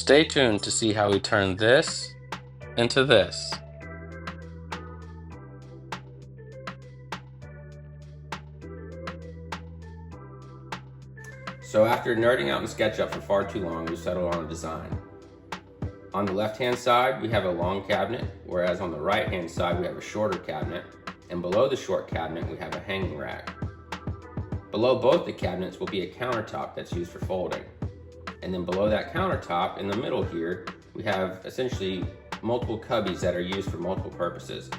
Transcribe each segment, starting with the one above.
Stay tuned to see how we turn this into this. So after nerding out in SketchUp for far too long, we settled on a design. On the left-hand side, we have a long cabinet, whereas on the right-hand side, we have a shorter cabinet, and below the short cabinet, we have a hanging rack. Below both the cabinets will be a countertop that's used for folding. And then below that countertop, in the middle here, we have essentially multiple cubbies that are used for multiple purposes.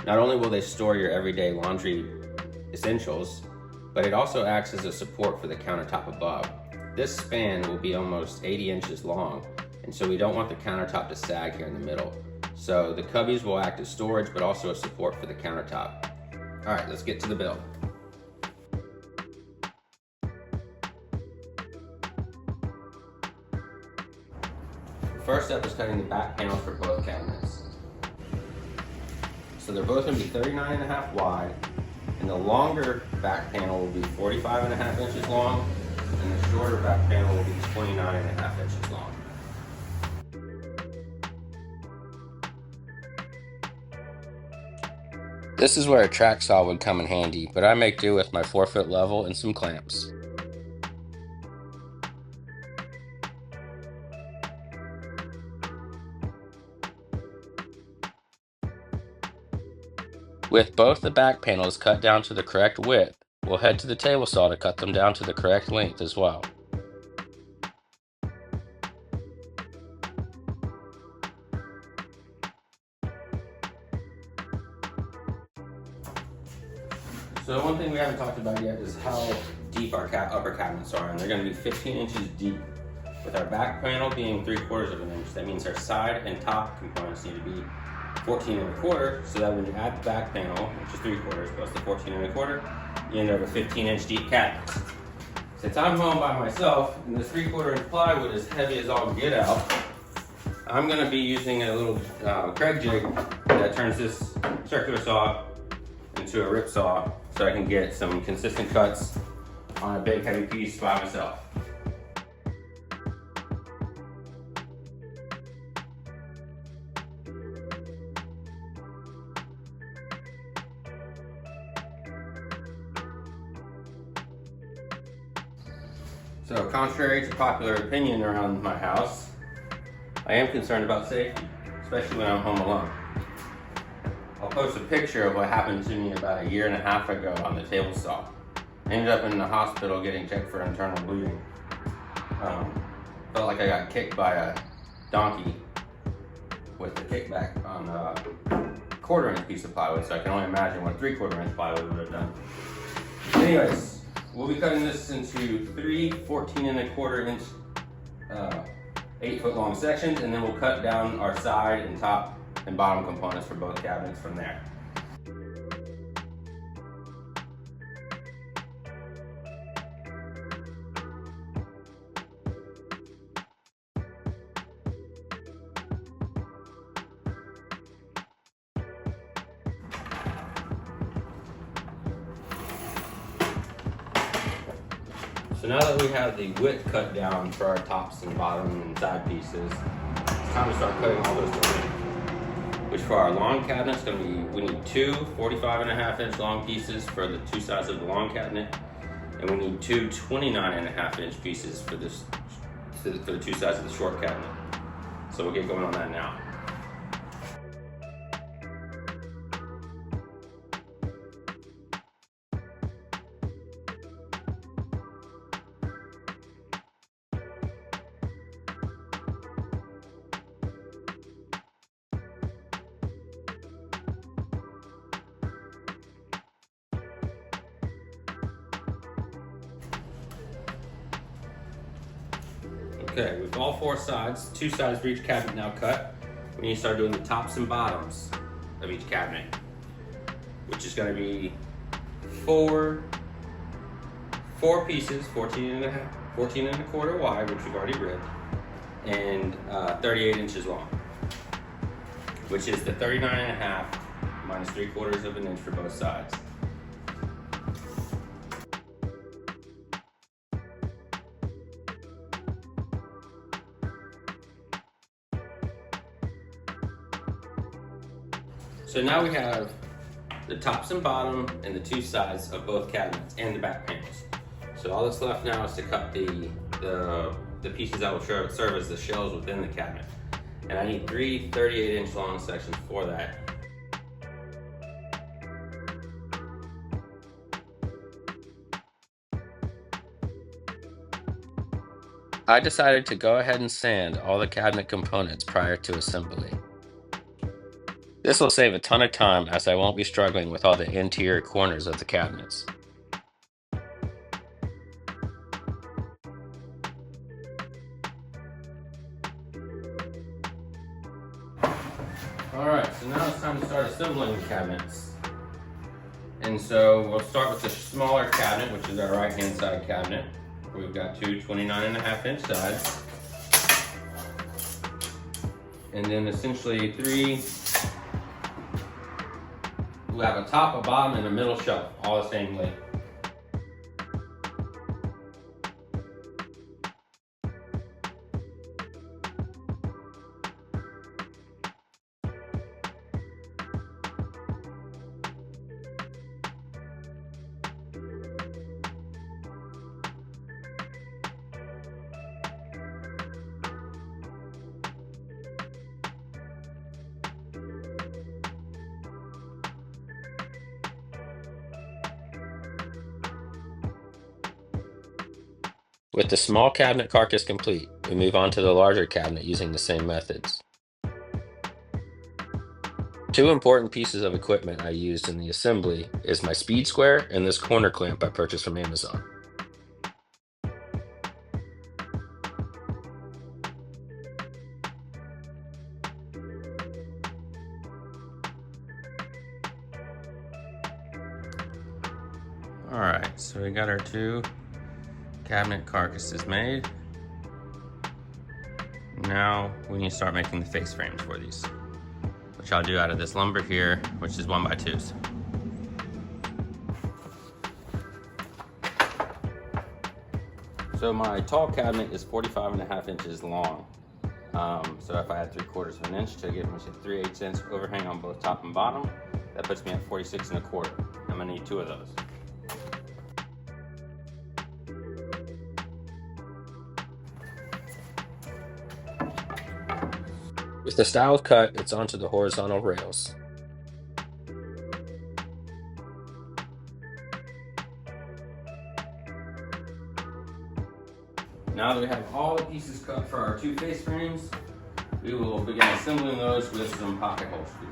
Not only will they store your everyday laundry essentials, but it also acts as a support for the countertop above. This span will be almost 80 inches long, and so we don't want the countertop to sag here in the middle. So the cubbies will act as storage, but also a support for the countertop. All right, let's get to the build. First step is cutting the back panels for both cabinets. So they're both going to be 39.5 wide, and the longer back panel will be 45.5 inches long, and the shorter back panel will be 29.5 inches long. This is where a track saw would come in handy, but I make do with my 4-foot level and some clamps. With both the back panels cut down to the correct width, we'll head to the table saw to cut them down to the correct length as well. So one thing we haven't talked about yet is how deep our upper cabinets are, and they're going to be 15 inches deep. With our back panel being 3/4 of an inch, that means our side and top components need to be 14 1/4, so that when you add the back panel, which is 3/4 plus the 14 1/4, you end up with 15-inch deep cabinets. Since I'm home by myself and this 3/4 inch plywood is heavy as all get out, I'm going to be using a little Craig jig that turns this circular saw into a rip saw so I can get some consistent cuts on a big heavy piece by myself. So contrary to popular opinion around my house, I am concerned about safety, especially when I'm home alone. I'll post a picture of what happened to me about 1.5 years ago on the table saw. I ended up in the hospital getting checked for internal bleeding. Felt like I got kicked by a donkey with the kickback on a 1/4 inch piece of plywood, so I can only imagine what 3/4 inch plywood would have done. Anyways, we'll be cutting this into 3 14 1/4 inch 8-foot long sections, and then we'll cut down our side and top and bottom components for both cabinets from there. So now that we have the width cut down for our tops and bottom and side pieces, it's time to start cutting all those together. Which for our long cabinet is going to be, we need 2 45.5 inch long pieces for the 2 sides of the long cabinet, and we need 2 29.5 inch pieces for the 2 sides of the short cabinet. So we'll get going on that now. Okay, with all 4 sides, 2 sides for each cabinet now cut, we need to start doing the tops and bottoms of each cabinet, which is going to be 4 pieces, 14 1/4 wide, which we've already ripped, and 38 inches long, which is the 39.5 minus 3/4 of an inch for both sides. So now we have the tops and bottom and the two sides of both cabinets and the back panels. So all that's left now is to cut the pieces that will serve as the shelves within the cabinet. And I need 3 38-inch long sections for that. I decided to go ahead and sand all the cabinet components prior to assembly. This will save a ton of time as I won't be struggling with all the interior corners of the cabinets. Alright, so now it's time to start assembling the cabinets. And so we'll start with the smaller cabinet, which is our right hand side cabinet. We've got two 29.5-inch sides. And then essentially we'll have a top, a bottom, and a middle shelf, all the same length. With the small cabinet carcass complete, we move on to the larger cabinet using the same methods. Two important pieces of equipment I used in the assembly is my speed square and this corner clamp I purchased from Amazon. Alright, so we got our two cabinet carcasses made. Now we need to start making the face frames for these, which I'll do out of this lumber here, which is 1x2s. So my tall cabinet is 45.5 inches long. So if I had 3/4 of an inch to give me 3/8 inch overhang on both top and bottom, that puts me at 46.25. I'm gonna need 2 of those. With the style cut, it's onto the horizontal rails. Now that we have all the pieces cut for our 2 face frames, we will begin assembling those with some pocket hole screws.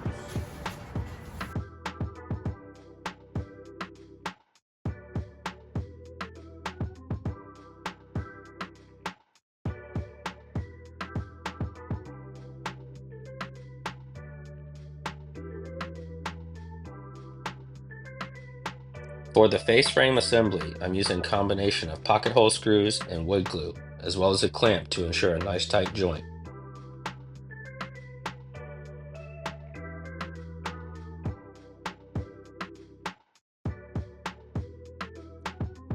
For the face frame assembly, I'm using a combination of pocket hole screws and wood glue, as well as a clamp to ensure a nice tight joint.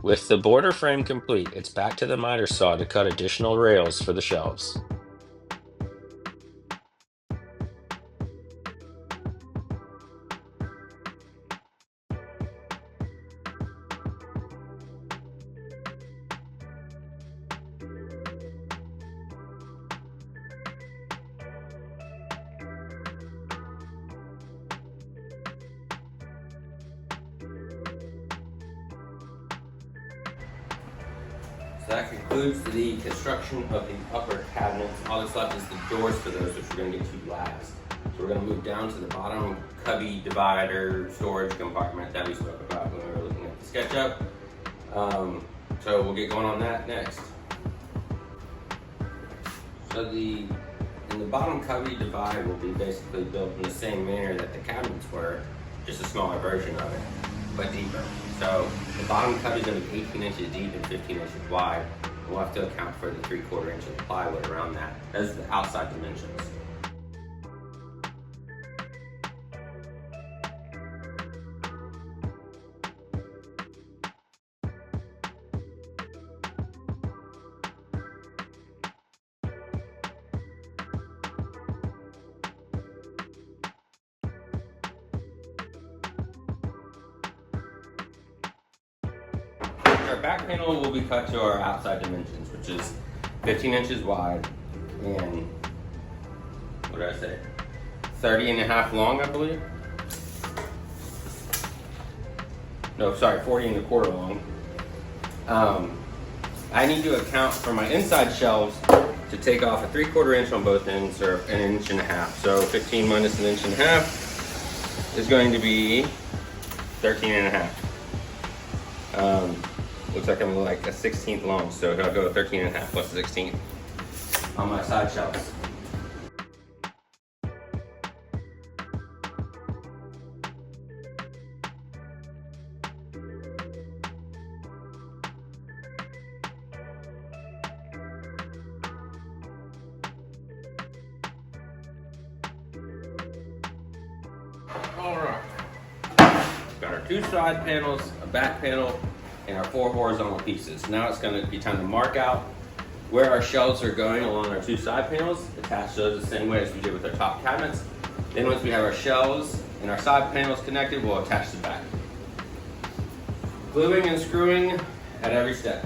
With the border frame complete, it's back to the miter saw to cut additional rails for the shelves. So that concludes the construction of the upper cabinets. All that's left is the doors for those, which we're going to get to last. So we're going to move down to the bottom cubby divider storage compartment that we spoke about when we were looking at the SketchUp. So we'll get going on that next. So in the bottom cubby divider will be basically built in the same manner that the cabinets were, just a smaller version of it, but deeper. So the bottom cubby is going to be 18 inches deep and 15 inches wide. We'll have to account for the 3/4 inch of plywood around that. Those are the outside dimensions. Our back panel will be cut to our outside dimensions, which is 15 inches wide and, what did I say, 30 and a half long, I believe. No, sorry, 40 and a quarter long. I need to account for my inside shelves to take off a 3/4 inch on both ends, or an inch and a half. So 15 minus an inch and a half is going to be 13 and a half. Looks like I'm like a 1/16 long, so I'll go 13 and a half plus 16 on my side shelves. All right, got our 2 side panels, a back panel, and our 4 horizontal pieces. Now it's going to be time to mark out where our shelves are going along our 2 side panels, attach those the same way as we did with our top cabinets. Then once we have our shelves and our side panels connected, we'll attach the back. Gluing and screwing at every step.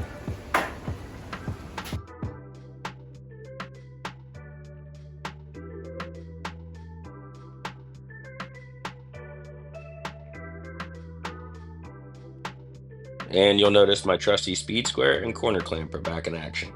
And you'll notice my trusty speed square and corner clamp are back in action.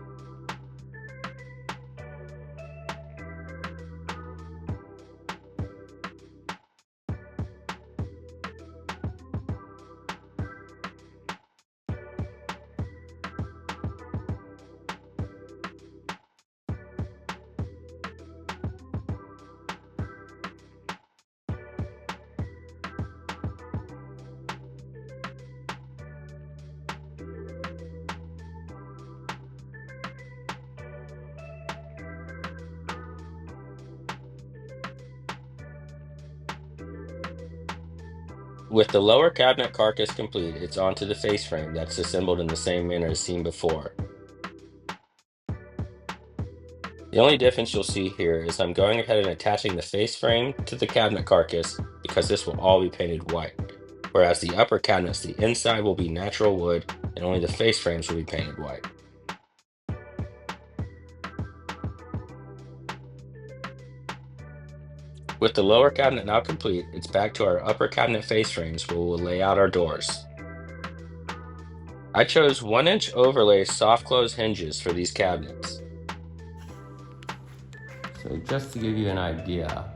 With the lower cabinet carcass complete, it's onto the face frame that's assembled in the same manner as seen before. The only difference you'll see here is I'm going ahead and attaching the face frame to the cabinet carcass because this will all be painted white, whereas the upper cabinets, the inside will be natural wood and only the face frames will be painted white. With the lower cabinet now complete, it's back to our upper cabinet face frames where we'll lay out our doors. I chose 1-inch overlay soft close hinges for these cabinets. So just to give you an idea,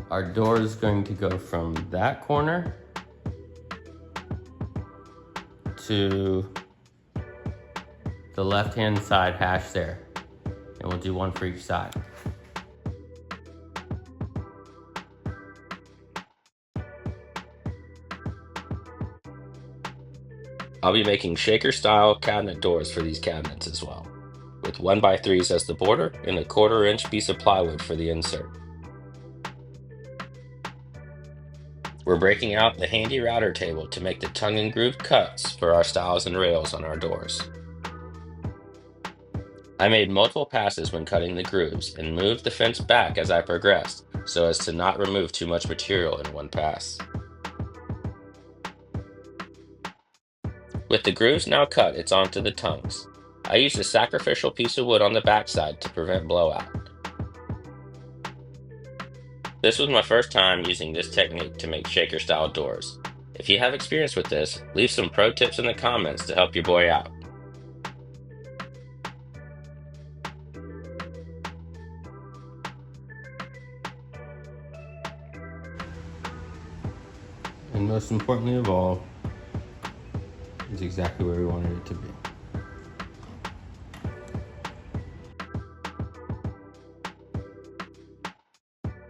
our door is going to go from that corner to the left-hand side hash there, and we'll do one for each side. I'll be making shaker style cabinet doors for these cabinets as well, with 1x3s as the border and a 1/4 inch piece of plywood for the insert. We're breaking out the handy router table to make the tongue and groove cuts for our stiles and rails on our doors. I made multiple passes when cutting the grooves and moved the fence back as I progressed so as to not remove too much material in one pass. With the grooves now cut, it's onto the tongues. I used a sacrificial piece of wood on the backside to prevent blowout. This was my first time using this technique to make shaker style doors. If you have experience with this, leave some pro tips in the comments to help your boy out. And most importantly of all, is exactly where we wanted it to be.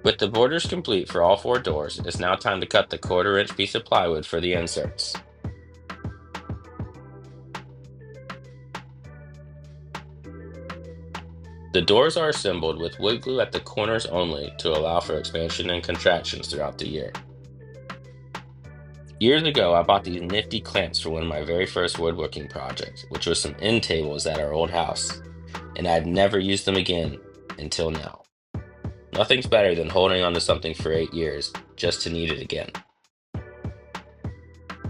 With the borders complete for all 4 doors, it's now time to cut the 1/4 inch piece of plywood for the inserts. The doors are assembled with wood glue at the corners only to allow for expansion and contractions throughout the year. Years ago, I bought these nifty clamps for one of my very first woodworking projects, which was some end tables at our old house, and I'd never used them again until now. Nothing's better than holding onto something for 8 years just to need it again.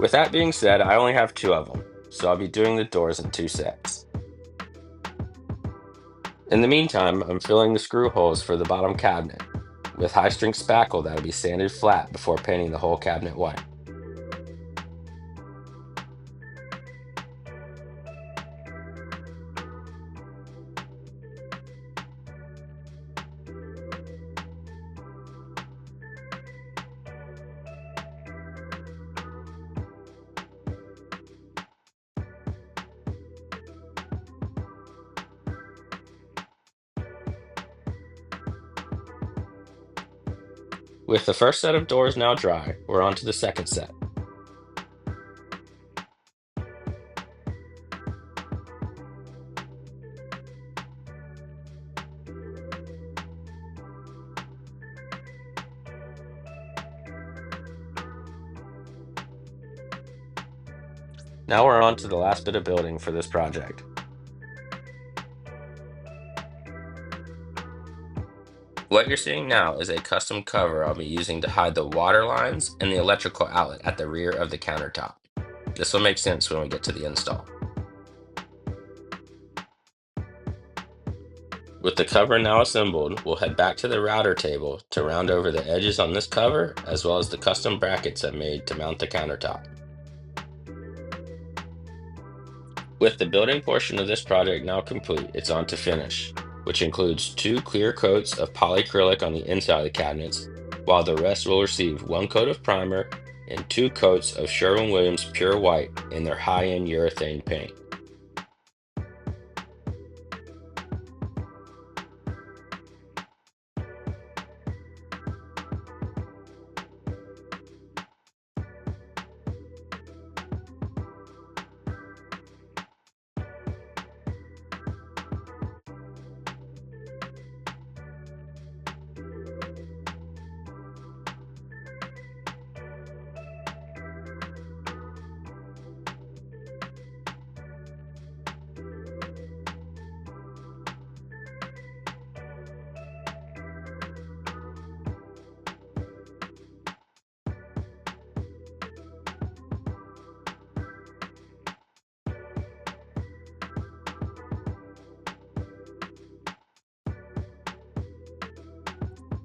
With that being said, I only have 2 of them, so I'll be doing the doors in 2 sets. In the meantime, I'm filling the screw holes for the bottom cabinet with high-strength spackle that will be sanded flat before painting the whole cabinet white. With the first set of doors now dry, we're on to the second set. Now we're on to the last bit of building for this project. What you're seeing now is a custom cover I'll be using to hide the water lines and the electrical outlet at the rear of the countertop. This will make sense when we get to the install. With the cover now assembled, we'll head back to the router table to round over the edges on this cover, as well as the custom brackets I made to mount the countertop. With the building portion of this project now complete, it's on to finish, which includes 2 clear coats of polyacrylic on the inside of the cabinets, while the rest will receive 1 coat of primer and 2 coats of Sherwin-Williams Pure White in their high-end urethane paint.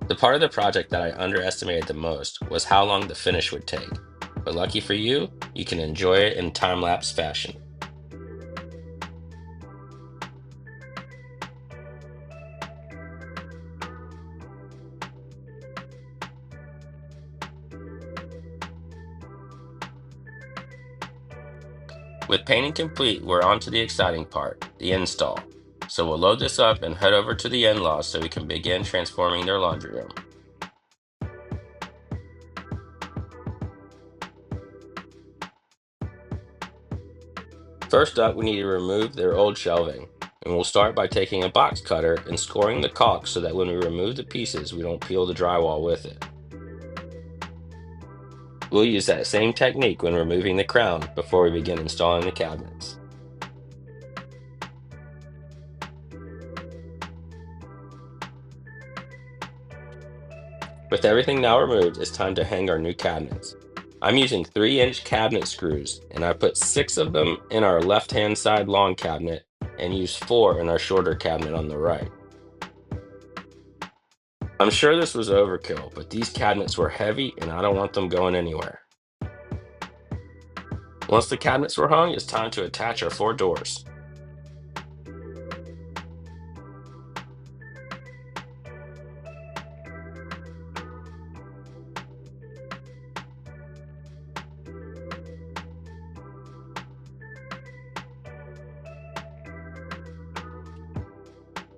The part of the project that I underestimated the most was how long the finish would take, but lucky for you, you can enjoy it in time-lapse fashion. With painting complete, we're on to the exciting part, the install. So we'll load this up and head over to the in-laws so we can begin transforming their laundry room. First up, we need to remove their old shelving, and we'll start by taking a box cutter and scoring the caulk so that when we remove the pieces, we don't peel the drywall with it. We'll use that same technique when removing the crown before we begin installing the cabinets. With everything now removed, it's time to hang our new cabinets. I'm using 3-inch cabinet screws, and I put 6 of them in our left-hand side long cabinet and used 4 in our shorter cabinet on the right. I'm sure this was overkill, but these cabinets were heavy and I don't want them going anywhere. Once the cabinets were hung, it's time to attach our 4 doors.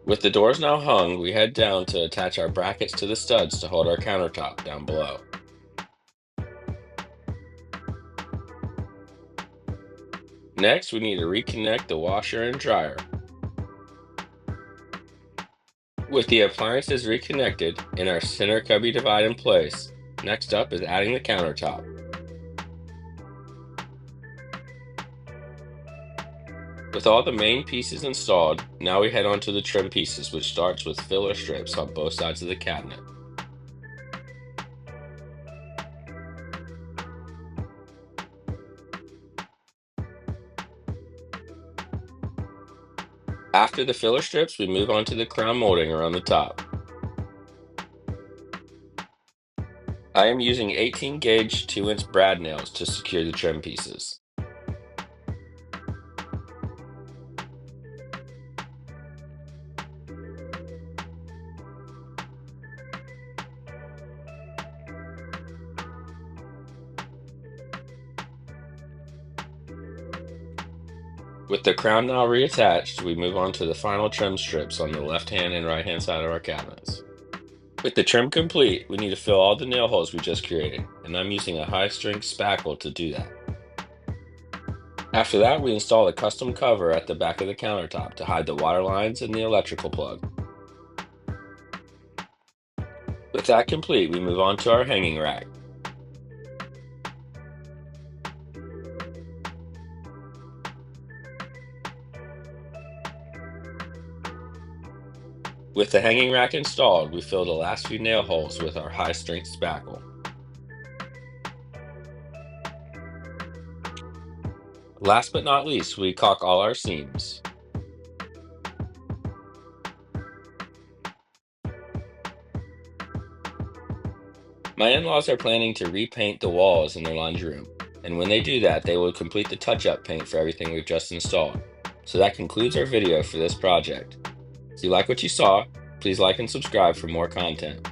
With the doors now hung, we head down to attach our brackets to the studs to hold our countertop down below. Next, we need to reconnect the washer and dryer. With the appliances reconnected and our center cubby divide in place, next up is adding the countertop. With all the main pieces installed, now we head on to the trim pieces, which starts with filler strips on both sides of the cabinet. After the filler strips, we move on to the crown molding around the top. I am using 18 gauge 2-inch brad nails to secure the trim pieces. With the crown now reattached, we move on to the final trim strips on the left-hand and right-hand side of our cabinets. With the trim complete, we need to fill all the nail holes we just created, and I'm using a high-strength spackle to do that. After that, we install a custom cover at the back of the countertop to hide the water lines and the electrical plug. With that complete, we move on to our hanging rack. With the hanging rack installed, we fill the last few nail holes with our high-strength spackle. Last but not least, we caulk all our seams. My in-laws are planning to repaint the walls in their laundry room, and when they do that, they will complete the touch-up paint for everything we've just installed. So that concludes our video for this project. If you like what you saw, please like and subscribe for more content.